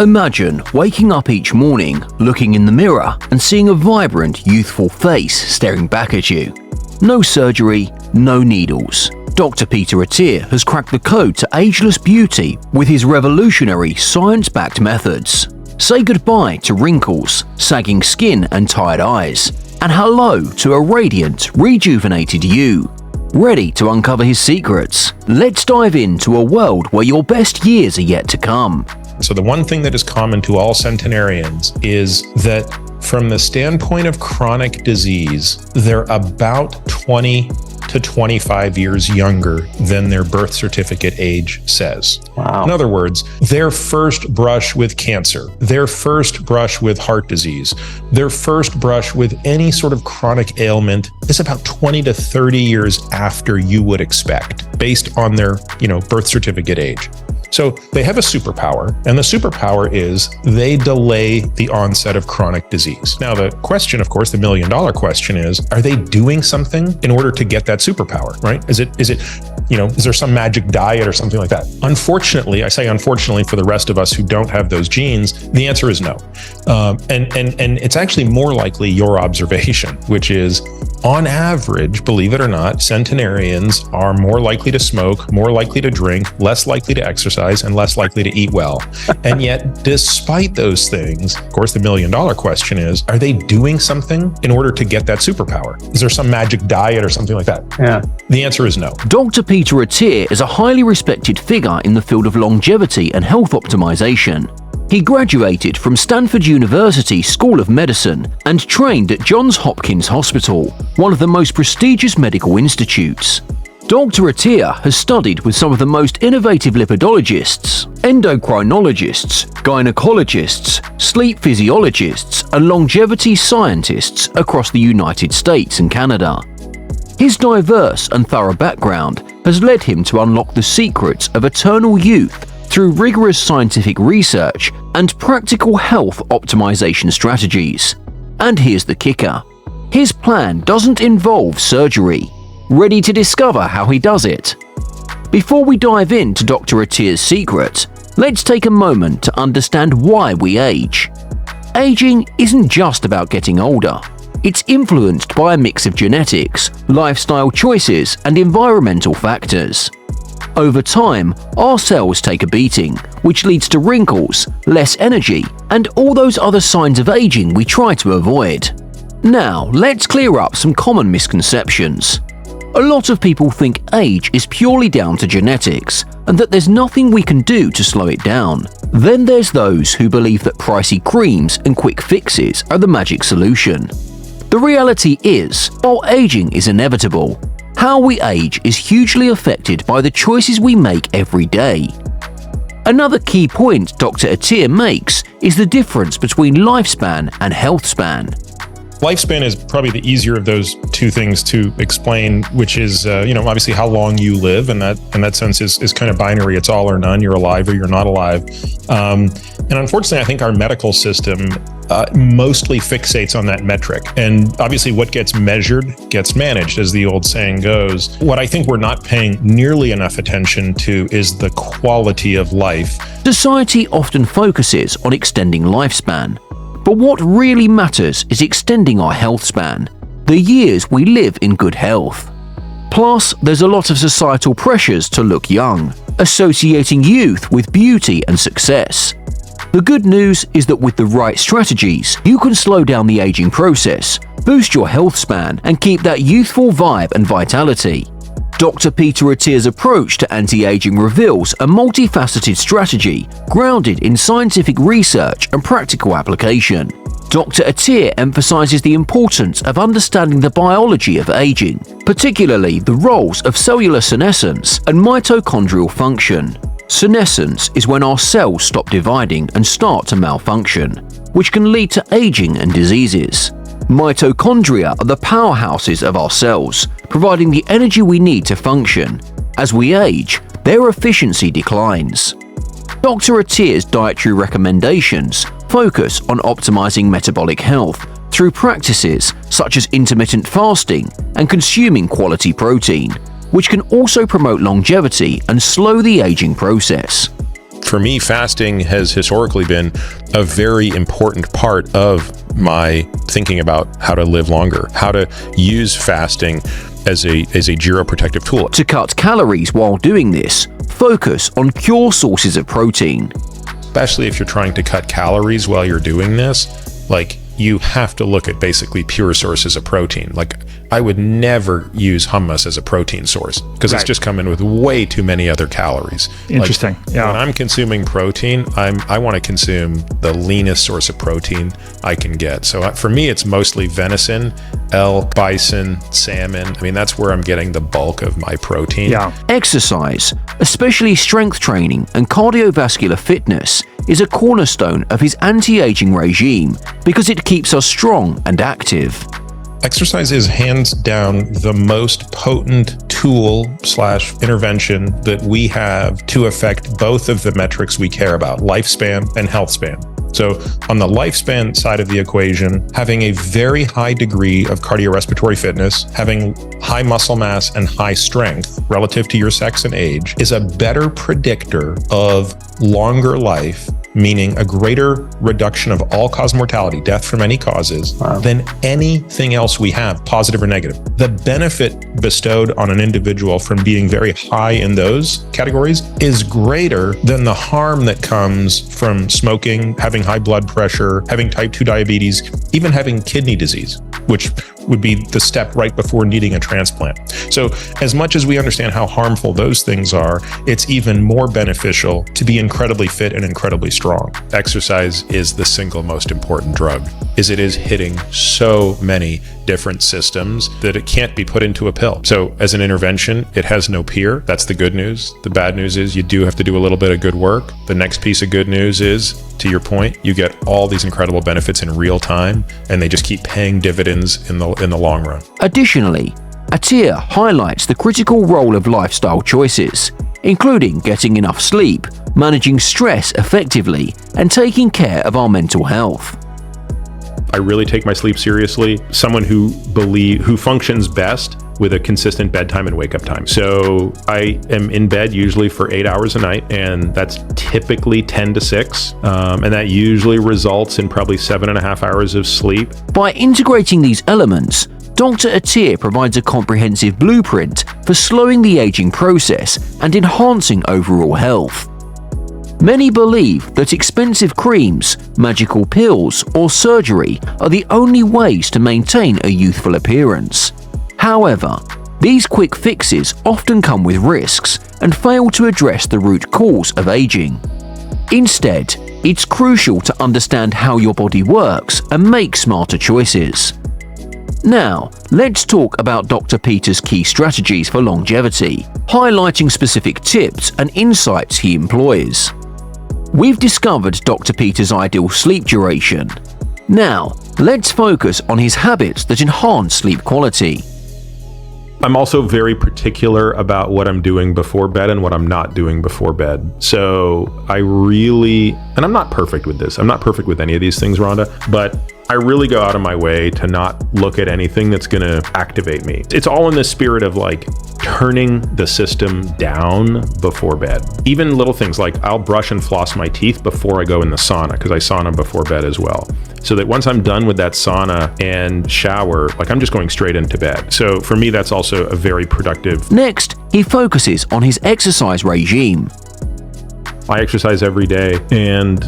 Imagine waking up each morning, looking in the mirror and seeing a vibrant, youthful face staring back at you. No surgery, no needles. Dr. Peter Attia has cracked the code to ageless beauty with his revolutionary science-backed methods. Say goodbye to wrinkles, sagging skin and tired eyes, and hello to a radiant, rejuvenated you. Ready to uncover his secrets? Let's dive into a world where your best years are yet to come. So the one thing that is common to all centenarians is that from the standpoint of chronic disease, they're about 20 to 25 years younger than their birth certificate age says. Wow. In other words, their first brush with cancer, their first brush with heart disease, their first brush with any sort of chronic ailment is about 20 to 30 years after you would expect, based on their, birth certificate age. So they have a superpower, and the superpower is they delay the onset of chronic disease. Now, the question, of course, the million-dollar question is, are they doing something in order to get that superpower, right? Is there some magic diet or something like that? Unfortunately, I say unfortunately for the rest of us who don't have those genes, the answer is no. And it's actually more likely your observation, which is, on average, believe it or not, centenarians are more likely to smoke, more likely to drink, less likely to exercise, and less likely to eat well. And yet, despite those things, of course, the million-dollar question is, are they doing something in order to get that superpower? Is there some magic diet or something like that? Yeah. The answer is no. Dr. Peter Attia is a highly respected figure in the field of longevity and health optimization. He graduated from Stanford University School of Medicine and trained at Johns Hopkins Hospital, one of the most prestigious medical institutes. Dr. Attia has studied with some of the most innovative lipidologists, endocrinologists, gynecologists, sleep physiologists, and longevity scientists across the United States and Canada. His diverse and thorough background has led him to unlock the secrets of eternal youth through rigorous scientific research and practical health optimization strategies. And here's the kicker: his plan doesn't involve surgery. Ready to discover how he does it? Before we dive into Dr. Attia's secret, let's take a moment to understand why we age. Aging isn't just about getting older. It's influenced by a mix of genetics, lifestyle choices, and environmental factors. Over time, our cells take a beating, which leads to wrinkles, less energy, and all those other signs of aging we try to avoid. Now, let's clear up some common misconceptions. A lot of people think age is purely down to genetics and that there's nothing we can do to slow it down. Then there's those who believe that pricey creams and quick fixes are the magic solution. The reality is, while aging is inevitable, how we age is hugely affected by the choices we make every day. Another key point Dr. Attia makes is the difference between lifespan and health span. Lifespan is probably the easier of those two things to explain, which is, obviously how long you live, and that in that sense is kind of binary. It's all or none. You're alive or you're not alive. And unfortunately, I think our medical system mostly fixates on that metric. And obviously what gets measured gets managed, as the old saying goes. What I think we're not paying nearly enough attention to is the quality of life. Society often focuses on extending lifespan. But what really matters is extending our health span, the years we live in good health. Plus, there's a lot of societal pressures to look young, associating youth with beauty and success. The good news is that with the right strategies, you can slow down the aging process, boost your health span, and keep that youthful vibe and vitality. Dr. Peter Attia's approach to anti-aging reveals a multifaceted strategy grounded in scientific research and practical application. Dr. Attia emphasizes the importance of understanding the biology of aging, particularly the roles of cellular senescence and mitochondrial function. Senescence is when our cells stop dividing and start to malfunction, which can lead to aging and diseases. Mitochondria are the powerhouses of our cells, providing the energy we need to function. As we age, their efficiency declines. Dr. Attia's dietary recommendations focus on optimizing metabolic health through practices such as intermittent fasting and consuming quality protein, which can also promote longevity and slow the aging process. For me, fasting has historically been a very important part of my thinking about how to live longer, how to use fasting as a geroprotective tool. To cut calories while doing this, focus on pure sources of protein. Especially if you're trying to cut calories while you're doing this, like, you have to look at basically pure sources of protein. Like, I would never use hummus as a protein source because it's just come in with way too many other calories. Interesting. Like, when I'm consuming protein, I want to consume the leanest source of protein I can get. So for me, it's mostly venison, elk, bison, salmon. I mean, that's where I'm getting the bulk of my protein. Yeah. Exercise, especially strength training and cardiovascular fitness, is a cornerstone of his anti-aging regime because it keeps us strong and active. Exercise is hands down the most potent tool/intervention that we have to affect both of the metrics we care about, lifespan and health span. So on the lifespan side of the equation, having a very high degree of cardiorespiratory fitness, having high muscle mass and high strength relative to your sex and age is a better predictor of longer life, meaning a greater reduction of all-cause mortality, death from any causes, than anything else we have, positive or negative. The benefit bestowed on an individual from being very high in those categories is greater than the harm that comes from smoking, having high blood pressure, having type 2 diabetes, even having kidney disease, which would be the step right before needing a transplant. So as much as we understand how harmful those things are, it's even more beneficial to be incredibly fit and incredibly strong. Exercise is the single most important drug, as it is hitting so many different systems that it can't be put into a pill. So as an intervention, it has no peer. That's the good news. The bad news is you do have to do a little bit of good work. The next piece of good news is, to your point, you get all these incredible benefits in real time, and they just keep paying dividends in the long run. Additionally, Atia highlights the critical role of lifestyle choices, including getting enough sleep, managing stress effectively, and taking care of our mental health. I really take my sleep seriously. Someone who functions best with a consistent bedtime and wake up time. So I am in bed usually for 8 hours a night, and that's typically 10 to 6. And that usually results in probably 7.5 hours of sleep. By integrating these elements, Dr. Attia provides a comprehensive blueprint for slowing the aging process and enhancing overall health. Many believe that expensive creams, magical pills, or surgery are the only ways to maintain a youthful appearance. However, these quick fixes often come with risks and fail to address the root cause of aging. Instead, it's crucial to understand how your body works and make smarter choices. Now, let's talk about Dr. Peter's key strategies for longevity, highlighting specific tips and insights he employs. We've discovered Dr. Peter's ideal sleep duration. Now, let's focus on his habits that enhance sleep quality. I'm also very particular about what I'm doing before bed and what I'm not doing before bed. So and I'm not perfect with this. I'm not perfect with any of these things, Rhonda, but I really go out of my way to not look at anything that's going to activate me. It's all in the spirit of like turning the system down before bed. Even little things like I'll brush and floss my teeth before I go in the sauna, because I sauna before bed as well. So that once I'm done with that sauna and shower, like I'm just going straight into bed. So for me, that's also a very productive. Next, he focuses on his exercise regime. I exercise every day, and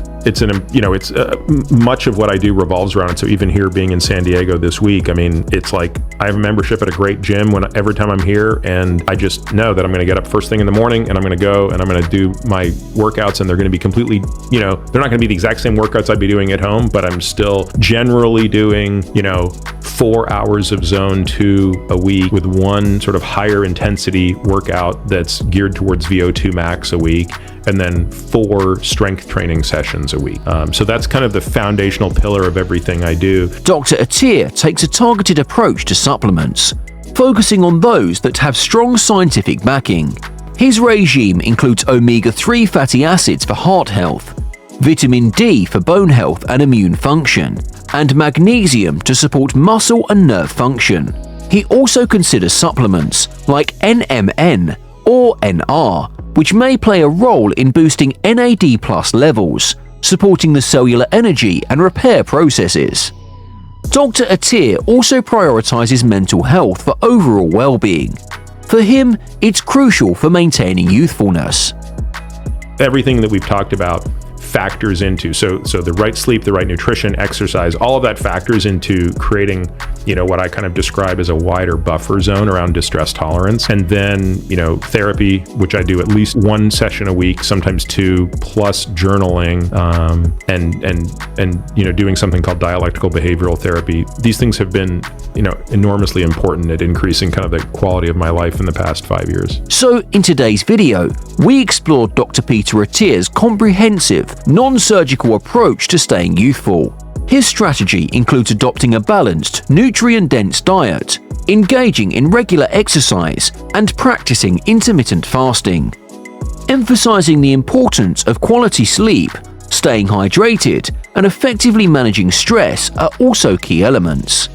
much of what I do revolves around it. So even here being in San Diego this week, I mean, it's like I have a membership at a great gym every time I'm here, and I just know that I'm going to get up first thing in the morning and I'm going to go and I'm going to do my workouts, and they're going to be completely, they're not going to be the exact same workouts I'd be doing at home, but I'm still generally doing, 4 hours of zone 2 a week with one sort of higher intensity workout that's geared towards VO2 max a week, and then 4 strength training sessions a week. So that's kind of the foundational pillar of everything I do. Dr. Attia takes a targeted approach to supplements, focusing on those that have strong scientific backing. His regime includes omega-3 fatty acids for heart health, vitamin D for bone health and immune function, and magnesium to support muscle and nerve function. He also considers supplements like NMN or NR which may play a role in boosting NAD+ levels, supporting the cellular energy and repair processes. Dr. Atia also prioritizes mental health for overall well-being. For him, it's crucial for maintaining youthfulness. Everything that we've talked about factors into, so the right sleep, the right nutrition, exercise, all of that factors into creating, what I kind of describe as a wider buffer zone around distress tolerance. And then, therapy, which I do at least one session a week, sometimes two, plus journaling, and doing something called dialectical behavioral therapy. These things have been, enormously important at increasing kind of the quality of my life in the past 5 years. So in today's video, we explored Dr. Peter Attia's comprehensive, non-surgical approach to staying youthful. His strategy includes adopting a balanced, nutrient-dense diet, engaging in regular exercise, and practicing intermittent fasting. Emphasizing the importance of quality sleep, staying hydrated, and effectively managing stress are also key elements.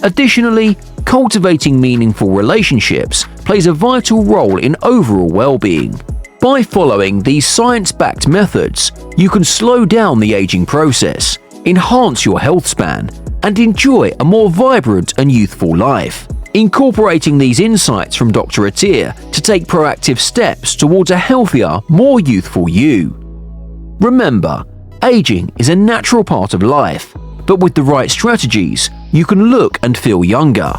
Additionally, cultivating meaningful relationships plays a vital role in overall well-being. By following these science-backed methods, you can slow down the aging process, enhance your health span, and enjoy a more vibrant and youthful life. Incorporating these insights from Dr. Attia to take proactive steps towards a healthier, more youthful you. Remember, aging is a natural part of life, but with the right strategies, you can look and feel younger.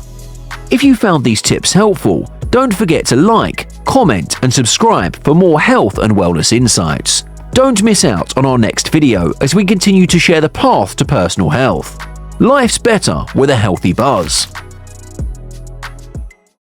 If you found these tips helpful, don't forget to like, comment, and subscribe for more health and wellness insights. Don't miss out on our next video as we continue to share the path to personal health. Life's better with a healthy buzz.